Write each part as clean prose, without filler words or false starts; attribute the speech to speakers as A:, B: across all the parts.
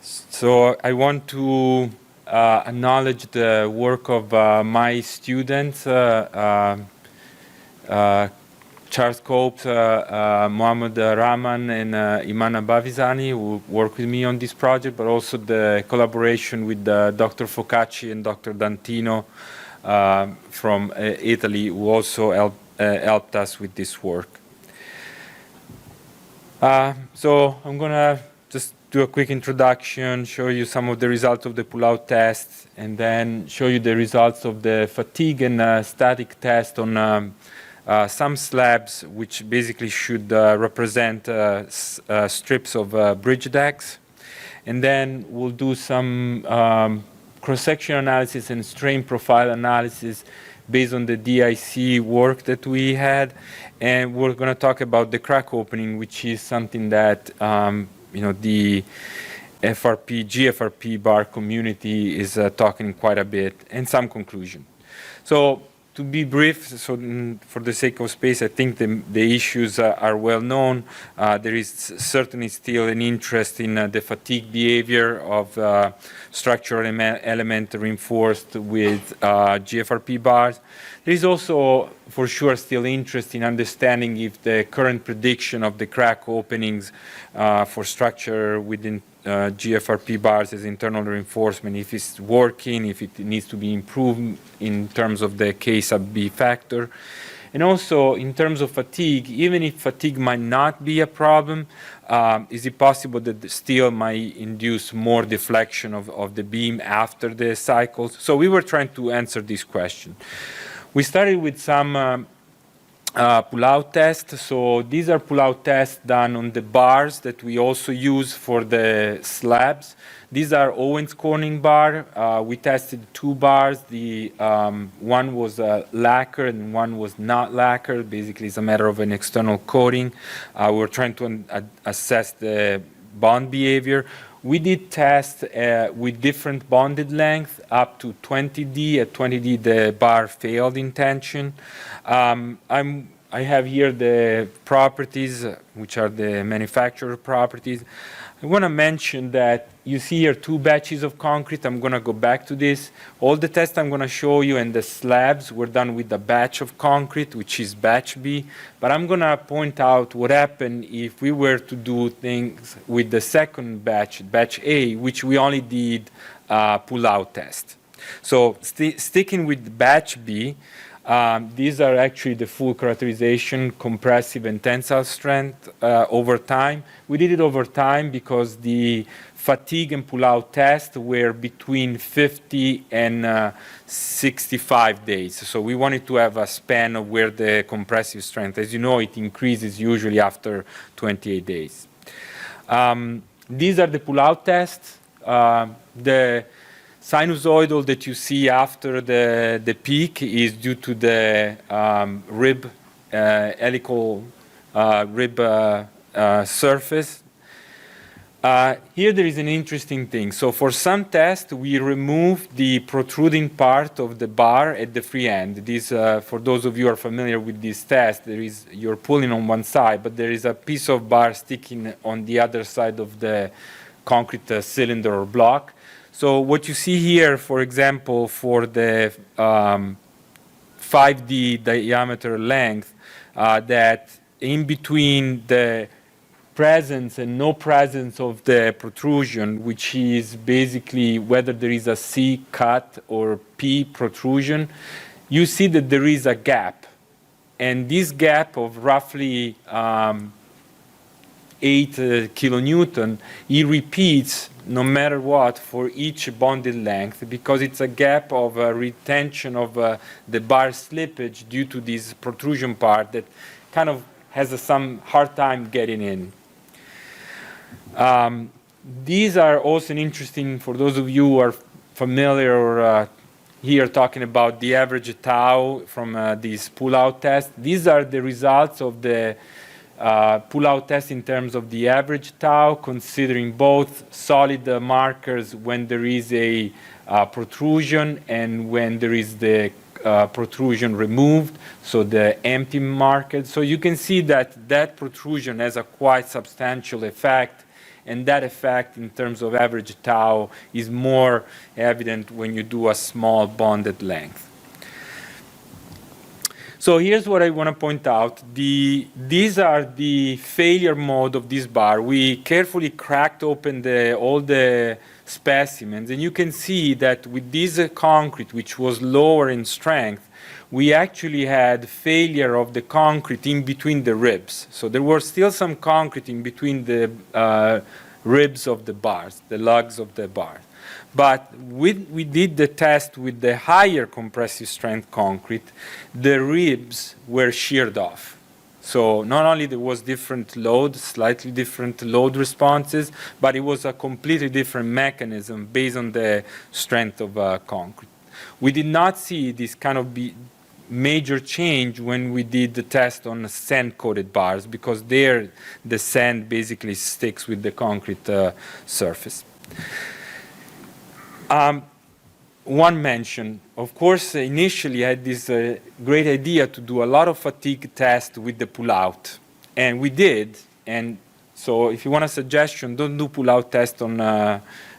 A: So I want to acknowledge the work of my students, Charles Copes, Mohammed Rahman, and Imana Bavizani, who work with me on this project, but also the collaboration with Dr. Focacci and Dr. Dantino from Italy, who also helped us with this work. So I'm going to just do a quick introduction, show you some of the results of the pull-out test, and then show you the results of the fatigue and static test on some slabs, which basically should represent strips of bridge decks. And then we'll do some cross-section analysis and strain profile analysis based on the DIC work that we had. And we're going to talk about the crack opening, which is something that the GFRP bar community is talking quite a bit, and some conclusion. So to be brief, so for the sake of space, I think the issues are well known. There is certainly still an interest in the fatigue behavior of structural element reinforced with GFRP bars. There is also, for sure, still interest in understanding if the current prediction of the crack openings for structure within GFRP bars as internal reinforcement, if it's working, if it needs to be improved in terms of the K sub B factor. And also in terms of fatigue, even if fatigue might not be a problem, is it possible that the steel might induce more deflection of the beam after the cycles? So we were trying to answer this question. We started with some pull-out tests. So these are pull-out tests done on the bars that we also use for the slabs. These are Owens Corning bar. We tested two bars. The one was lacquered and one was not lacquered. Basically, it's a matter of an external coating. We're trying to assess the bond behavior. We did test with different bonded length up to 20D. At 20D, the bar failed in tension. I have here the properties, which are the manufacturer properties. I want to mention that you see here two batches of concrete. I'm going to go back to this. All the tests I'm going to show you and the slabs were done with a batch of concrete, which is batch B. But I'm going to point out what happened if we were to do things with the second batch, batch A, which we only did pull-out test. So sticking with batch B, these are actually the full characterization, compressive and tensile strength over time. We did it over time because the fatigue and pull-out test were between 50 and 65 days. So we wanted to have a span of where the compressive strength, as you know, it increases usually after 28 days. These are the pull-out tests. The sinusoidal that you see after the peak is due to the rib, helical rib surface. Here there is an interesting thing. So for some tests, we remove the protruding part of the bar at the free end. This, for those of you who are familiar with this test, you're pulling on one side, but there is a piece of bar sticking on the other side of the concrete cylinder or block. So what you see here, for example, for the 5D diameter length, that in between the presence and no presence of the protrusion, which is basically whether there is a C cut or P protrusion, you see that there is a gap. And this gap of roughly 8 kilonewton, it repeats no matter what for each bonded length because it's a gap of retention of the bar slippage due to this protrusion part that kind of has some hard time getting in. These are also interesting for those of you who are familiar or here talking about the average tau from these pull-out tests. These are the results of the pull-out test in terms of the average tau, considering both solid markers when there is a protrusion and when there is the protrusion removed, so the empty marker. So you can see that that protrusion has a quite substantial effect, and that effect in terms of average tau is more evident when you do a small bonded length. So here's what I want to point out. These are the failure mode of this bar. We carefully cracked open all the specimens, and you can see that with this concrete, which was lower in strength, we actually had failure of the concrete in between the ribs. So there was still some concrete in between the ribs of the bars, the lugs of the bars. But we did the test with the higher compressive strength concrete, the ribs were sheared off. So not only there was different load, slightly different load responses, but it was a completely different mechanism based on the strength of concrete. We did not see this kind of major change when we did the test on sand-coated bars, because there the sand basically sticks with the concrete surface. One mention, of course, initially I had this great idea to do a lot of fatigue tests with the pull-out, and we did. And so if you want a suggestion, don't do pull-out test on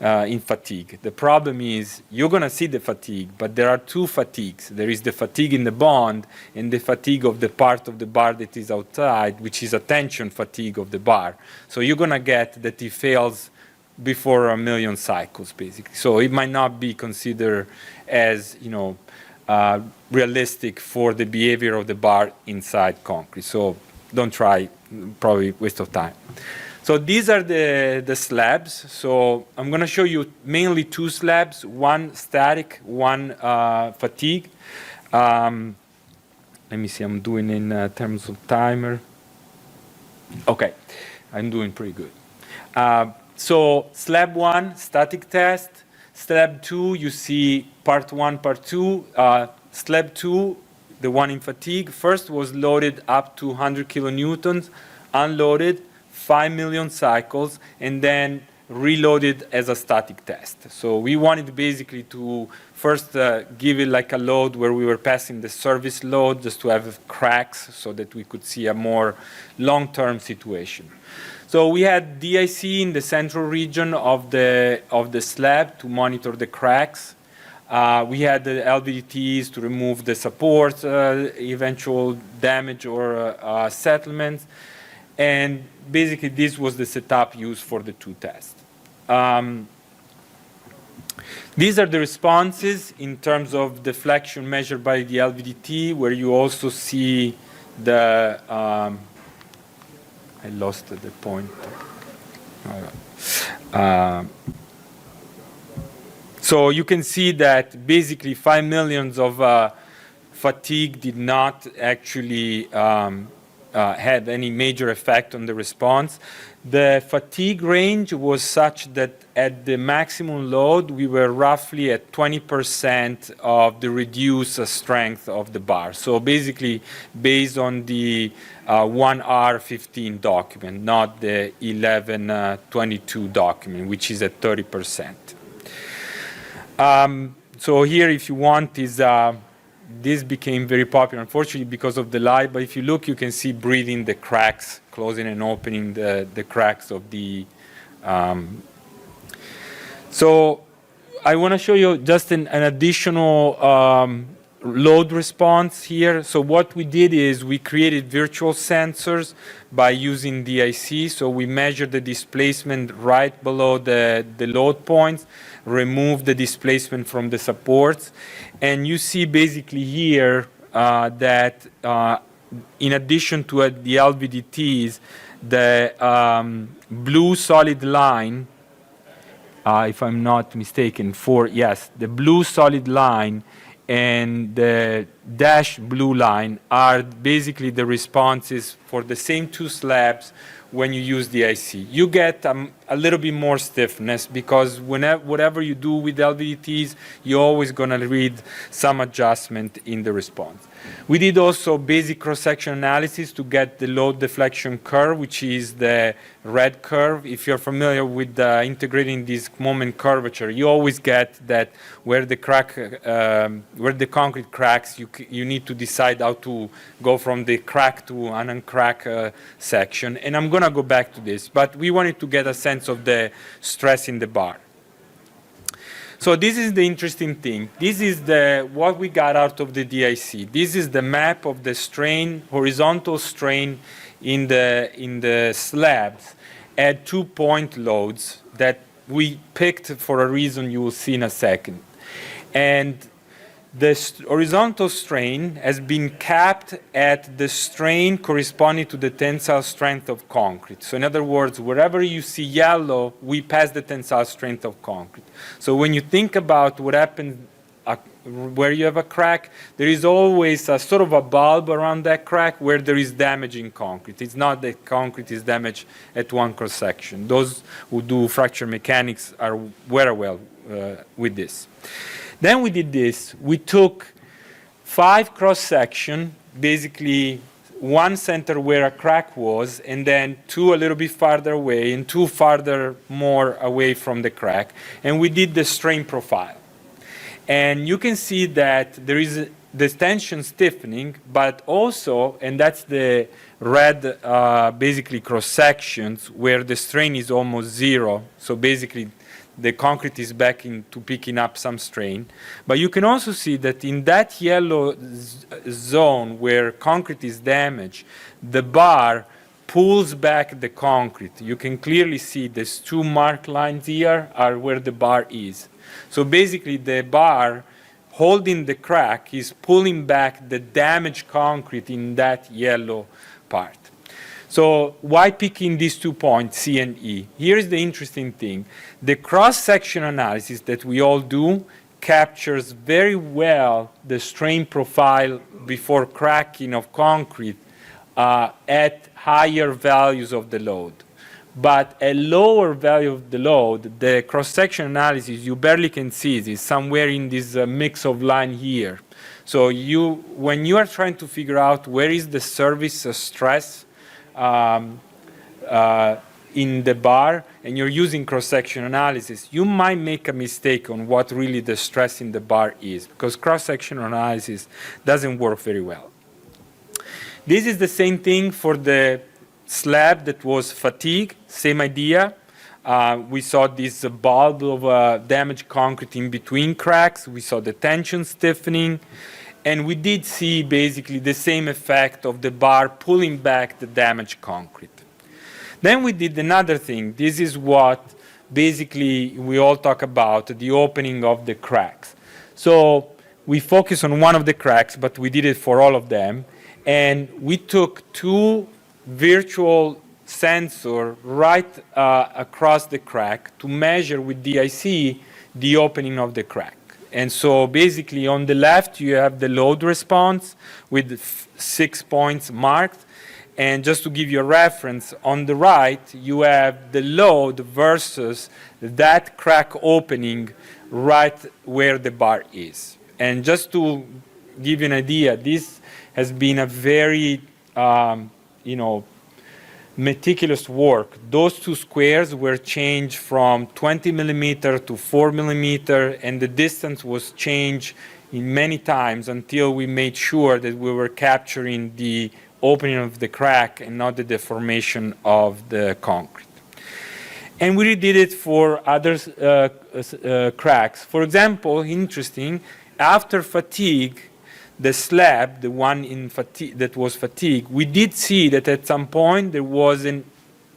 A: in fatigue. The problem is you're going to see the fatigue, but there are two fatigues. There is the fatigue in the bond and the fatigue of the part of the bar that is outside, which is a tension fatigue of the bar. So you're going to get that it fails before 1 million cycles, basically. So it might not be considered as, realistic for the behavior of the bar inside concrete. So don't try, probably waste of time. So these are the slabs. So I'm going to show you mainly two slabs, one static, one fatigue. Let me see, I'm doing in terms of timer. Okay, I'm doing pretty good. So slab 1, static test. Slab 2, you see part 1, part 2. Slab 2, the one in fatigue, first was loaded up to 100 kilonewtons, unloaded, 5 million cycles, and then reloaded as a static test. So we wanted basically to first give it like a load where we were passing the service load just to have cracks so that we could see a more long-term situation. So we had DIC in the central region of the slab to monitor the cracks. We had the LVDTs to remove the support, eventual damage or settlements. And basically this was the setup used for the two tests. These are the responses in terms of deflection measured by the LVDT, where you also see the I lost the point. So you can see that basically 5 millions of fatigue did not actually had any major effect on the response. The fatigue range was such that at the maximum load, we were roughly at 20% of the reduced strength of the bar. So basically, based on the 1R15 document, not the 1122 document, which is at 30%. So here, if you want, is this became very popular, unfortunately, because of the light. But if you look, you can see breathing the cracks, closing and opening the cracks of the. So I want to show you just an additional load response here. So what we did is we created virtual sensors by using DIC. So we measured the displacement right below the load points, remove the displacement from the supports. And you see basically here that in addition to the LVDTs, the blue solid line, if I'm not mistaken, the blue solid line and the dashed blue line are basically the responses for the same two slabs when you use the IC. You get a little bit more stiffness because whatever you do with LVDTs, you're always going to read some adjustment in the response. We did also basic cross-section analysis to get the load deflection curve, which is the red curve. If you're familiar with integrating this moment curvature, you always get that where the concrete cracks, you need to decide how to go from the crack to an uncrack section. And I'm going going to go back to this, but we wanted to get a sense of the stress in the bar. So this is the interesting thing. This is what we got out of the DIC. This is the map of the strain, horizontal strain in the slabs at 2-point loads that we picked for a reason you will see in a second. And the horizontal strain has been capped at the strain corresponding to the tensile strength of concrete. So in other words, wherever you see yellow, we pass the tensile strength of concrete. So when you think about what happens where you have a crack, there is always a sort of a bulb around that crack where there is damage in concrete. It's not that concrete is damaged at one cross section. Those who do fracture mechanics are very well with this. Then we did this. We took 5 cross-section, basically 1 center where a crack was, and then 2 a little bit farther away, and 2 farther more away from the crack. And we did the strain profile. And you can see that there is the tension stiffening, but also, and that's the red basically cross-sections where the strain is almost 0. So basically, the concrete is back into picking up some strain. But you can also see that in that yellow zone where concrete is damaged, the bar pulls back the concrete. You can clearly see these 2 marked lines here are where the bar is. So basically the bar holding the crack is pulling back the damaged concrete in that yellow part. So why picking these 2 points, C and E? Here's the interesting thing. The cross-section analysis that we all do captures very well the strain profile before cracking of concrete at higher values of the load. But at lower value of the load, the cross-section analysis, you barely can see it. It's somewhere in this mix of line here. So when you are trying to figure out where is the service stress in the bar and you're using cross-section analysis, you might make a mistake on what really the stress in the bar is, because cross-section analysis doesn't work very well. This is the same thing for the slab that was fatigue, same idea. We saw this bulb of damaged concrete in between cracks. We saw the tension stiffening. And we did see basically the same effect of the bar pulling back the damaged concrete. Then we did another thing. This is what basically we all talk about, the opening of the cracks. So we focus on one of the cracks, but we did it for all of them. And we took 2 virtual sensors right across the crack to measure with DIC the opening of the crack. And so basically on the left you have the load response with 6 points marked. And just to give you a reference, on the right you have the load versus that crack opening right where the bar is. And just to give you an idea, this has been a very meticulous work. Those 2 squares were changed from 20 millimeter to 4 millimeter, and the distance was changed in many times until we made sure that we were capturing the opening of the crack and not the deformation of the concrete. And we did it for other cracks. For example, interesting, after fatigue, the slab, the one in that was fatigue, we did see that at some point there was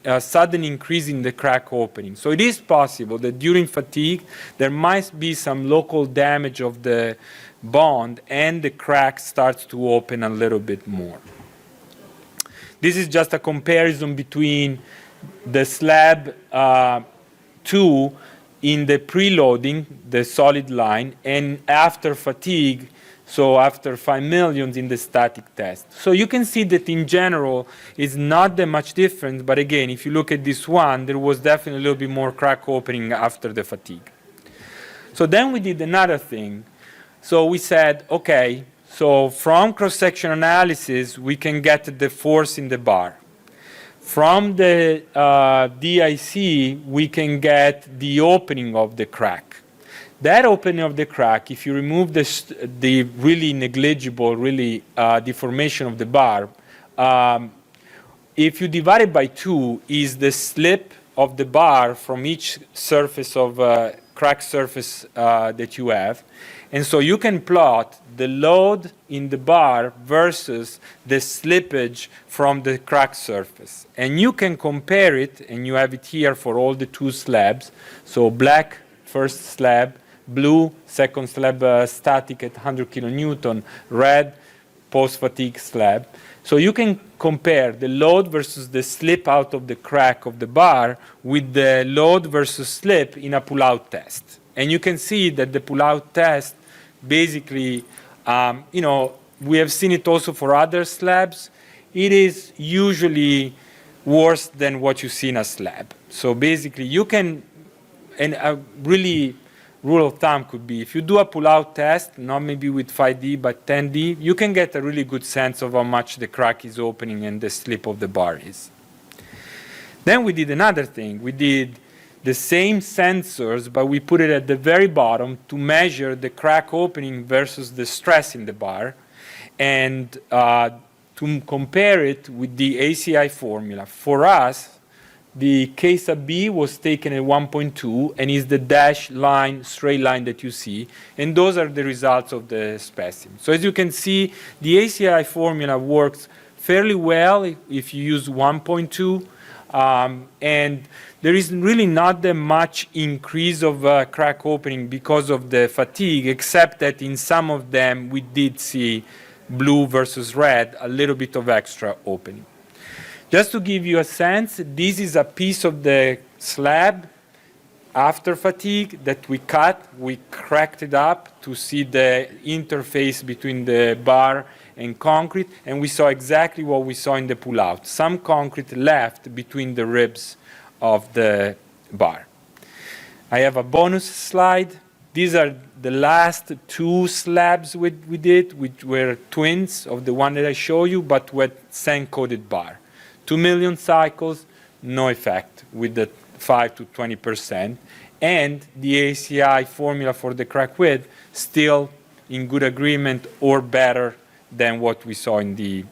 A: a sudden increase in the crack opening. So it is possible that during fatigue there might be some local damage of the bond and the crack starts to open a little bit more. This is just a comparison between the slab 2 in the preloading, the solid line, and after fatigue, so after 5 millions in the static test. So you can see that in general it's not that much difference, but again, if you look at this one, there was definitely a little bit more crack opening after the fatigue. So then we did another thing. So we said, okay, so from cross-section analysis, we can get the force in the bar. From the DIC, we can get the opening of the crack. That opening of the crack, if you remove the really negligible, deformation of the bar, if you divide it by 2, is the slip of the bar from each surface of crack surface that you have. And so you can plot the load in the bar versus the slippage from the crack surface. And you can compare it, and you have it here for all the 2 slabs. So black, first slab, blue, second slab static at 100 kilonewton, red, post-fatigue slab. So you can compare the load versus the slip out of the crack of the bar with the load versus slip in a pull-out test. And you can see that the pull-out test basically, you know, we have seen it also for other slabs. It is usually worse than what you see in a slab. So basically you can, and a really rule of thumb could be, if you do a pull-out test, not maybe with 5D, but 10D, you can get a really good sense of how much the crack is opening and the slip of the bar is. Then we did another thing. We did the same sensors, but we put it at the very bottom to measure the crack opening versus the stress in the bar, and to compare it with the ACI formula. For us, the K sub B was taken at 1.2 and is the dashed line, straight line that you see. And those are the results of the specimen. So as you can see, the ACI formula works fairly well if you use 1.2. And there is really not that much increase of crack opening because of the fatigue, except that in some of them we did see blue versus red, a little bit of extra opening. Just to give you a sense, this is a piece of the slab after fatigue that we cut. We cracked it up to see the interface between the bar and concrete, and we saw exactly what we saw in the pull-out. Some concrete left between the ribs of the bar. I have a bonus slide. These are the last 2 slabs we did, which were twins of the one that I show you, but with sand-coated bar. 2 million cycles, no effect with the 5 to 20%. And the ACI formula for the crack width still in good agreement or better than what we saw in the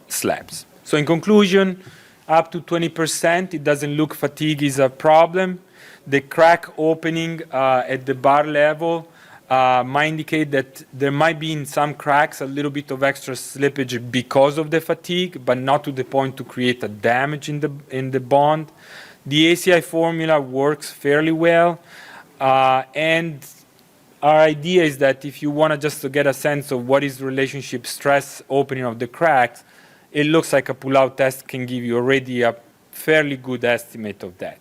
A: slabs. So in conclusion, up to 20%, it doesn't look fatigue is a problem. The crack opening at the bar level might indicate that there might be in some cracks a little bit of extra slippage because of the fatigue, but not to the point to create a damage in the bond. The ACI formula works fairly well, and our idea is that if you want to just to get a sense of what is the relationship stress opening of the cracks, it looks like a pull-out test can give you already a fairly good estimate of that.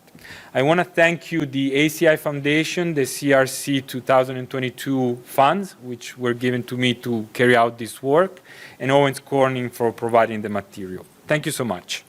A: I want to thank you, the ACI Foundation, the CRC 2022 funds, which were given to me to carry out this work, and Owens Corning for providing the material. Thank you so much.